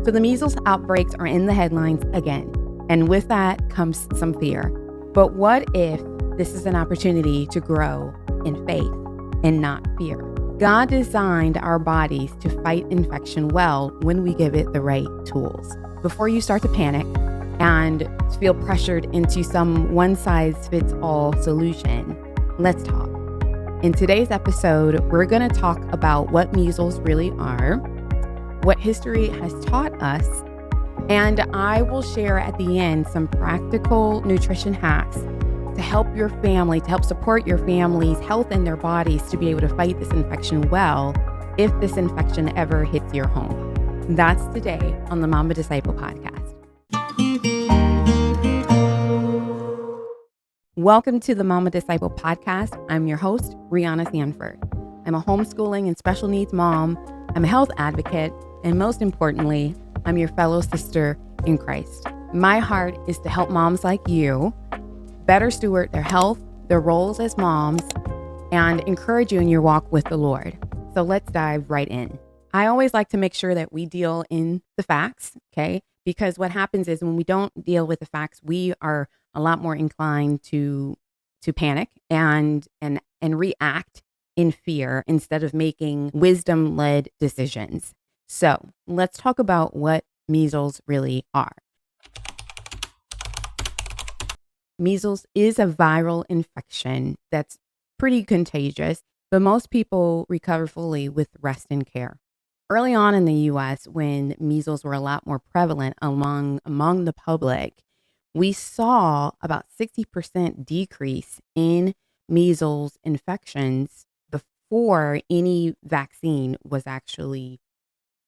So the measles outbreaks are in the headlines again. And with that comes some fear. But what if this is an opportunity to grow in faith and not fear? God designed our bodies to fight infection well when we give it the right tools. Before you start to panic and feel pressured into some one-size-fits-all solution, let's talk. In today's episode, we're going to talk about what measles really are, what history has taught us, and I will share at the end some practical nutrition hacks to help your family, to help support your family's health and their bodies to be able to fight this infection well if this infection ever hits your home. That's today on the Mama Disciple podcast. Welcome to the Mama Disciple podcast. I'm your host, Rihanna Sanford. I'm a homeschooling and special needs mom. I'm a health advocate. And most importantly, I'm your fellow sister in Christ. My heart is to help moms like you better steward their health, their roles as moms, and encourage you in your walk with the Lord. So let's dive right in. I always like to make sure that we deal in the facts, okay? Because what happens is when we don't deal with the facts, we are a lot more inclined to panic and react in fear instead of making wisdom-led decisions. So let's talk about what measles really are. Measles is a viral infection that's pretty contagious, but most people recover fully with rest and care. Early on in the U.S., when measles were a lot more prevalent among the public, we saw about 60% decrease in measles infections before any vaccine was actually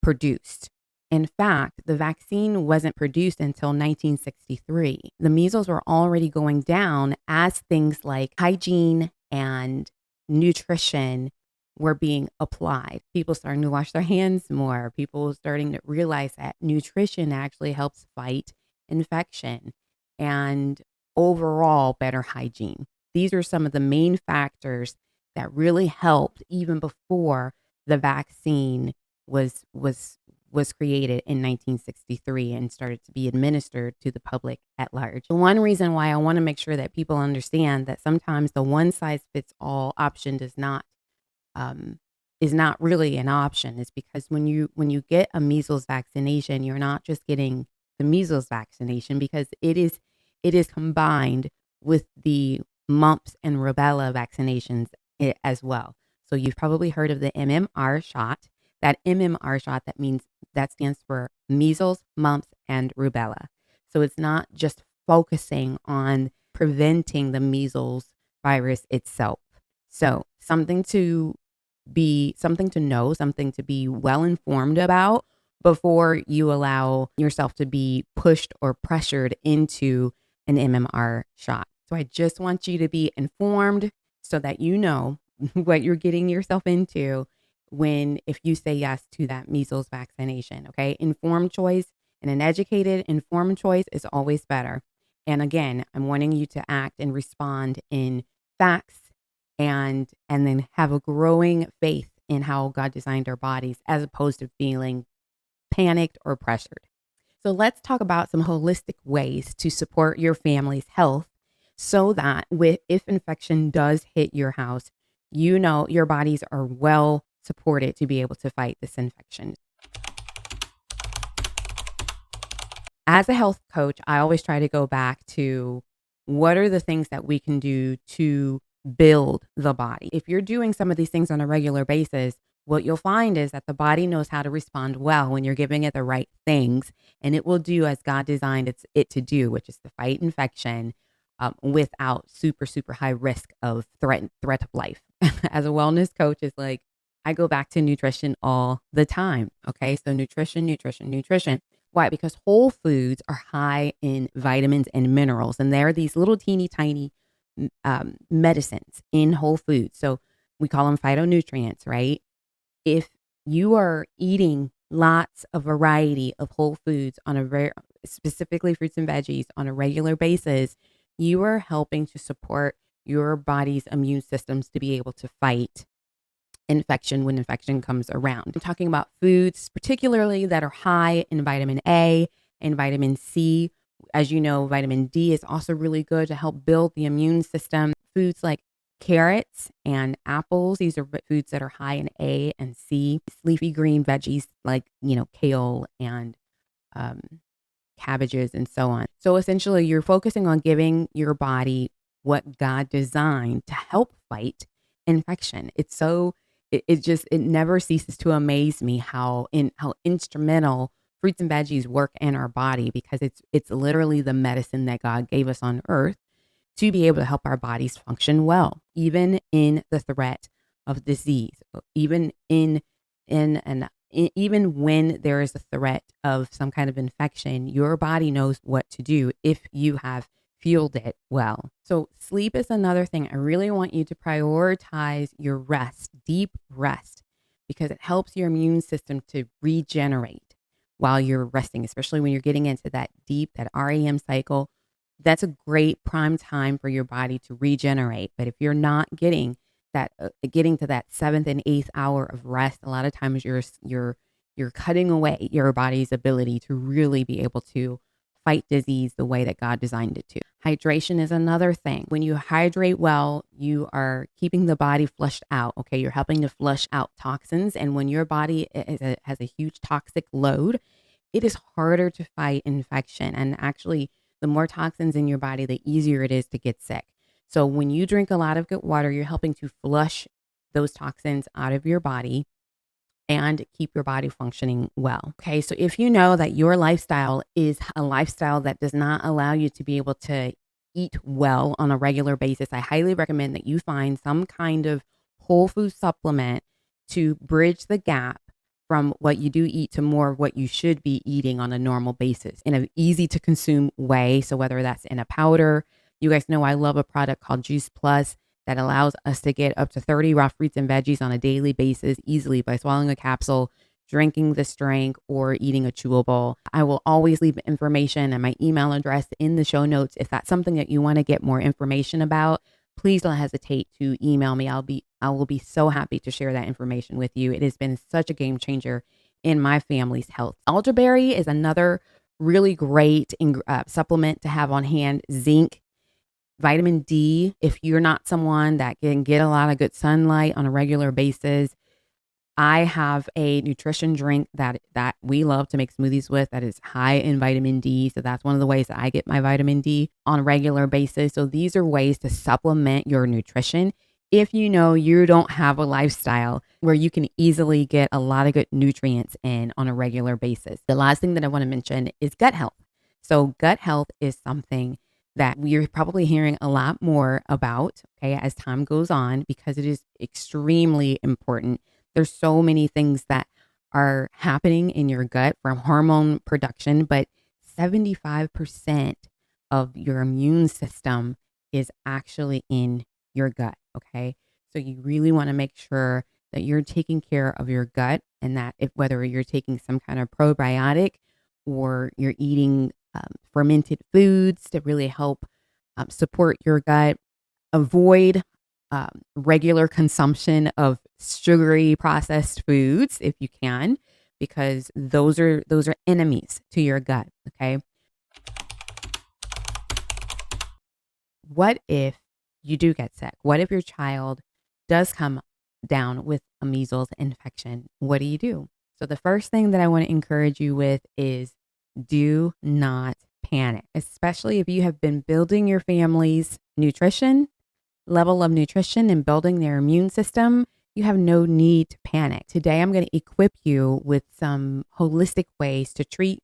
produced. In fact, the vaccine wasn't produced until 1963. The measles were already going down as things like hygiene and nutrition were being applied. People starting to wash their hands more. People starting to realize that nutrition actually helps fight infection and overall better hygiene. These are some of the main factors that really helped even before the vaccine was created in 1963 and started to be administered to the public at large. One reason why I want to make sure that people understand that sometimes the one size fits all option is not really an option is because when you get a measles vaccination, you're not just getting the measles vaccination because it is combined with the mumps and rubella vaccinations as well. So you've probably heard of the MMR shot. That MMR shot, that stands for measles, mumps, and rubella. So it's not just focusing on preventing the measles virus itself. So something to know, something to be well informed about before you allow yourself to be pushed or pressured into an MMR shot. So I just want you to be informed so that you know what you're getting yourself into if you say yes to that measles vaccination, okay? Informed choice and an educated, informed choice is always better. And again, I'm wanting you to act and respond in facts and then have a growing faith in how God designed our bodies as opposed to feeling panicked or pressured. So let's talk about some holistic ways to support your family's health so that if infection does hit your house, you know your bodies are well supported to be able to fight this infection. As a health coach, I always try to go back to what are the things that we can do to build the body. If you're doing some of these things on a regular basis, what you'll find is that the body knows how to respond well when you're giving it the right things, and it will do as God designed it to do, which is to fight infection without super, super high risk of threat of life. As a wellness coach, it's like, I go back to nutrition all the time. Okay. So nutrition. Why? Because whole foods are high in vitamins and minerals, and they're these little teeny tiny medicines in whole foods. So we call them phytonutrients, right? If you are eating lots of variety of whole foods specifically fruits and veggies on a regular basis, you are helping to support your body's immune systems to be able to fight infection when infection comes around. I'm talking about foods, particularly that are high in vitamin A and vitamin C. As you know, vitamin D is also really good to help build the immune system. Foods like carrots and apples, these are foods that are high in A and C. Leafy green veggies like, kale and um, cabbages and so on. So essentially, you're focusing on giving your body what God designed to help fight infection. It's so it never ceases to amaze me how instrumental fruits and veggies work in our body, because it's literally the medicine that God gave us on earth to be able to help our bodies function well, even in the threat of disease, even even when there is a threat of some kind of infection. Your body knows what to do if you have fueled it well. So sleep is another thing. I really want you to prioritize your rest, deep rest, because it helps your immune system to regenerate while you're resting, especially when you're getting into that REM cycle. That's a great prime time for your body to regenerate. But if you're not getting to that seventh and eighth hour of rest, a lot of times you're cutting away your body's ability to really be able to fight disease the way that God designed it to. Hydration is another thing. When you hydrate well, you are keeping the body flushed out. Okay, you're helping to flush out toxins, and when your body has a huge toxic load, it is harder to fight infection. And actually, the more toxins in your body, the easier it is to get sick. So when you drink a lot of good water, you're helping to flush those toxins out of your body and keep your body functioning well. Okay, so if you know that your lifestyle is a lifestyle that does not allow you to be able to eat well on a regular basis, I highly recommend that you find some kind of whole food supplement to bridge the gap from what you do eat to more of what you should be eating on a normal basis in an easy to consume way. So whether that's in a powder, you guys know I love a product called Juice Plus that allows us to get up to 30 raw fruits and veggies on a daily basis easily by swallowing a capsule, drinking this drink, or eating a chewable. I will always leave information and my email address in the show notes. If that's something that you want to get more information about, please don't hesitate to email me. I will be so happy to share that information with you. It has been such a game changer in my family's health. Elderberry is another really great supplement to have on hand. Zinc, vitamin D, if you're not someone that can get a lot of good sunlight on a regular basis. I have a nutrition drink that we love to make smoothies with that is high in vitamin D. So that's one of the ways that I get my vitamin D on a regular basis. So these are ways to supplement your nutrition if you know you don't have a lifestyle where you can easily get a lot of good nutrients in on a regular basis. The last thing that I want to mention is gut health. So gut health is something that we're probably hearing a lot more about, okay, as time goes on, because it is extremely important. There's so many things that are happening in your gut from hormone production, but 75% of your immune system is actually in your gut. Okay. So you really want to make sure that you're taking care of your gut, and that if whether you're taking some kind of probiotic or you're eating fermented foods to really help support your gut, avoid regular consumption of sugary processed foods if you can, because those are enemies to your gut. Okay. What if you do get sick? What if your child does come down with a measles infection? What do you do? So the first thing that I want to encourage you with is do not panic, especially if you have been building your family's level of nutrition and building their immune system. You have no need to panic. Today, I'm going to equip you with some holistic ways to treat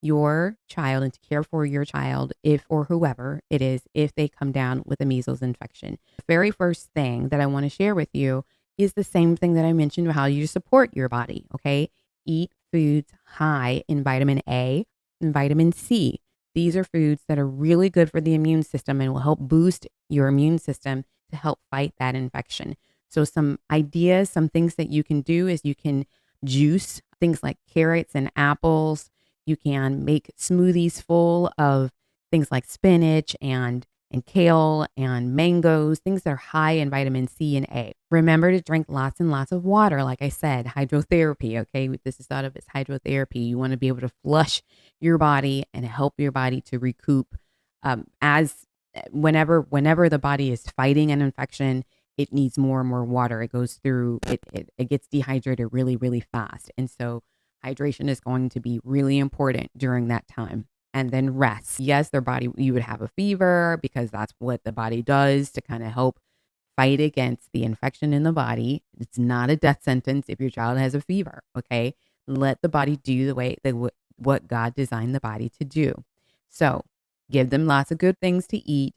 your child and to care for your child, if or whoever it is, if they come down with a measles infection. The very first thing that I want to share with you is the same thing that I mentioned, how you support your body. Okay. Eat foods high in vitamin A and vitamin C. These are foods that are really good for the immune system and will help boost your immune system to help fight that infection. So some ideas, some things that you can do is you can juice things like carrots and apples. You can make smoothies full of things like spinach and and kale and mangoes, things that are high in vitamin C and A. Remember to drink lots and lots of water. Like I said, hydrotherapy, okay? This is thought of as hydrotherapy. You want to be able to flush your body and help your body to recoup as whenever the body is fighting an infection, it needs more and more water. It goes through, it gets dehydrated really, really fast. And so hydration is going to be really important during that time. And then rest. Yes, you would have a fever because that's what the body does to kind of help fight against the infection in the body. It's not a death sentence if your child has a fever, okay? Let the body do what God designed the body to do. So give them lots of good things to eat,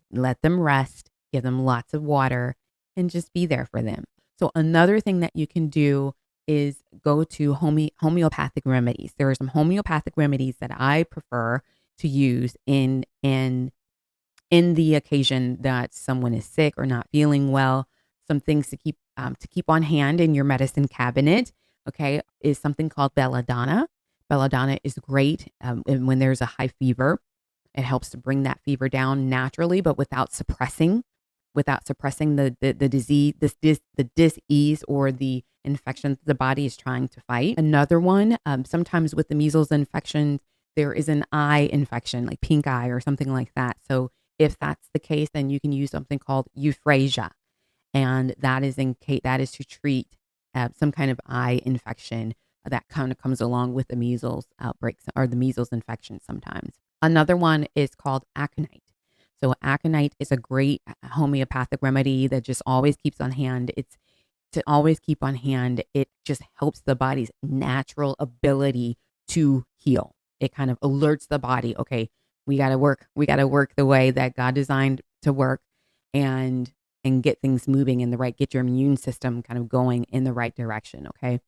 let them rest, give them lots of water, and just be there for them. So another thing that you can do is go to homeopathic remedies. There are some homeopathic remedies that I prefer to use in the occasion that someone is sick or not feeling well. Some things to keep on hand in your medicine cabinet, okay, is something called belladonna. Belladonna is great when there's a high fever. It helps to bring that fever down naturally, but without suppressing the disease, the dis-ease or the infection that the body is trying to fight. Another one, sometimes with the measles infection, there is an eye infection, like pink eye or something like that. So if that's the case, then you can use something called euphrasia, and that is to treat some kind of eye infection that kind of comes along with the measles outbreaks or the measles infection sometimes. Another one is called aconite. So aconite is a great homeopathic remedy that just always keeps on hand. It's to always keep on hand. It just helps the body's natural ability to heal. It kind of alerts the body, okay, we got to work the way that God designed to work and get things moving get your immune system kind of going in the right direction, okay?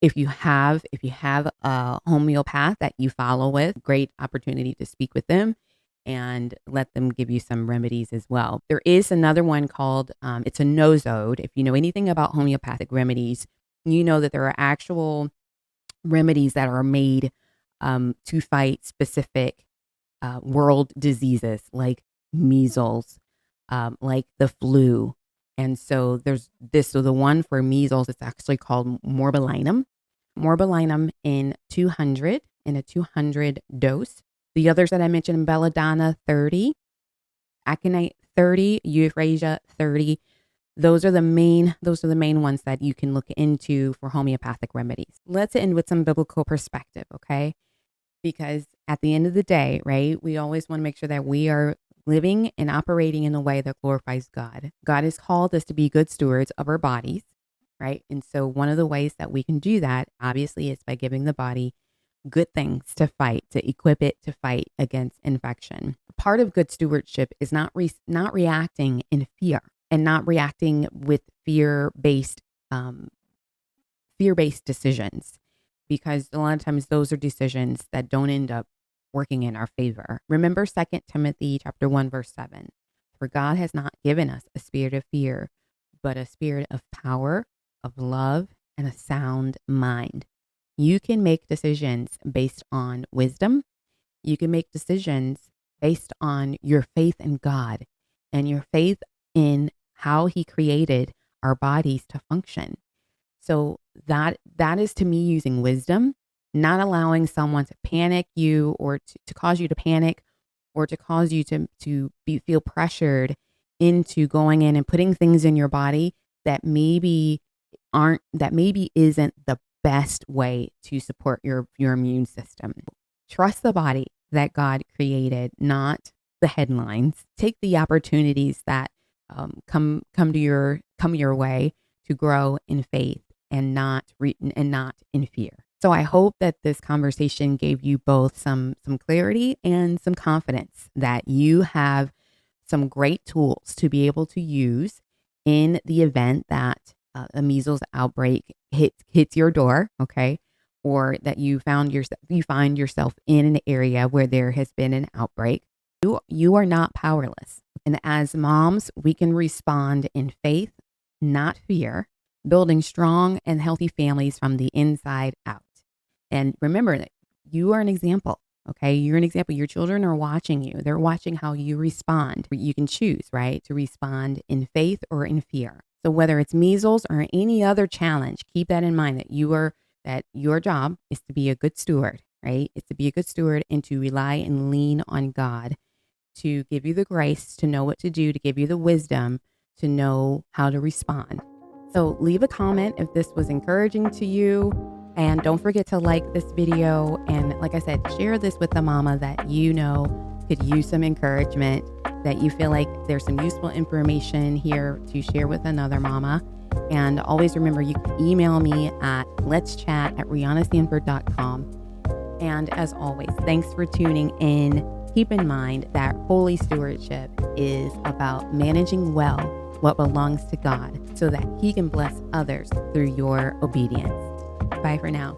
If you have a homeopath that you follow with, great opportunity to speak with them and let them give you some remedies as well. There is another one called, it's a nosode. If you know anything about homeopathic remedies, you know that there are actual remedies that are made to fight specific world diseases like measles, like the flu. And so so the one for measles, it's actually called morbillinum. Morbillinum in a 200 dose. The others that I mentioned, belladonna 30, aconite 30, euphrasia 30. Those are the main ones that you can look into for homeopathic remedies. Let's end with some biblical perspective, okay? Because at the end of the day, right, we always want to make sure that we are living and operating in a way that glorifies God. God has called us to be good stewards of our bodies, right? And so one of the ways that we can do that, obviously, is by giving the body good things to fight, to equip it to fight against infection. Part of good stewardship is not reacting in fear and not reacting with fear-based decisions, because a lot of times those are decisions that don't end up working in our favor. Remember 2 Timothy chapter 1, verse 7. For God has not given us a spirit of fear, but a spirit of power, of love, and a sound mind. You can make decisions based on wisdom. You can make decisions based on your faith in God and your faith in how He created our bodies to function. So that is, to me, using wisdom, not allowing someone to panic you or to cause you to panic or to cause you to feel pressured into going in and putting things in your body that maybe isn't the best way to support your immune system. Trust the body that God created, not the headlines. Take the opportunities that come your way to grow in faith and not in fear. So I hope that this conversation gave you both some clarity and some confidence that you have some great tools to be able to use in the event that a measles outbreak hits your door, okay? Or that you find yourself in an area where there has been an outbreak. You are not powerless. And as moms, we can respond in faith, not fear, building strong and healthy families from the inside out. And remember that you are an example Okay. You're an example. Your children are watching you. They're watching how you respond. You can choose, right, to respond in faith or in fear. So whether it's measles or any other challenge, keep that in mind that your job is to be a good steward, right? It's to be a good steward and to rely and lean on God to give you the grace to know what to do, to give you the wisdom to know how to respond. So leave a comment if this was encouraging to you. And don't forget to like this video. And like I said, share this with the mama that you know could use some encouragement, that you feel like there's some useful information here to share with another mama. And always remember, you can email me at letschat@rihannasanford.com. And as always, thanks for tuning in. Keep in mind that holy stewardship is about managing well what belongs to God so that He can bless others through your obedience. Bye for now.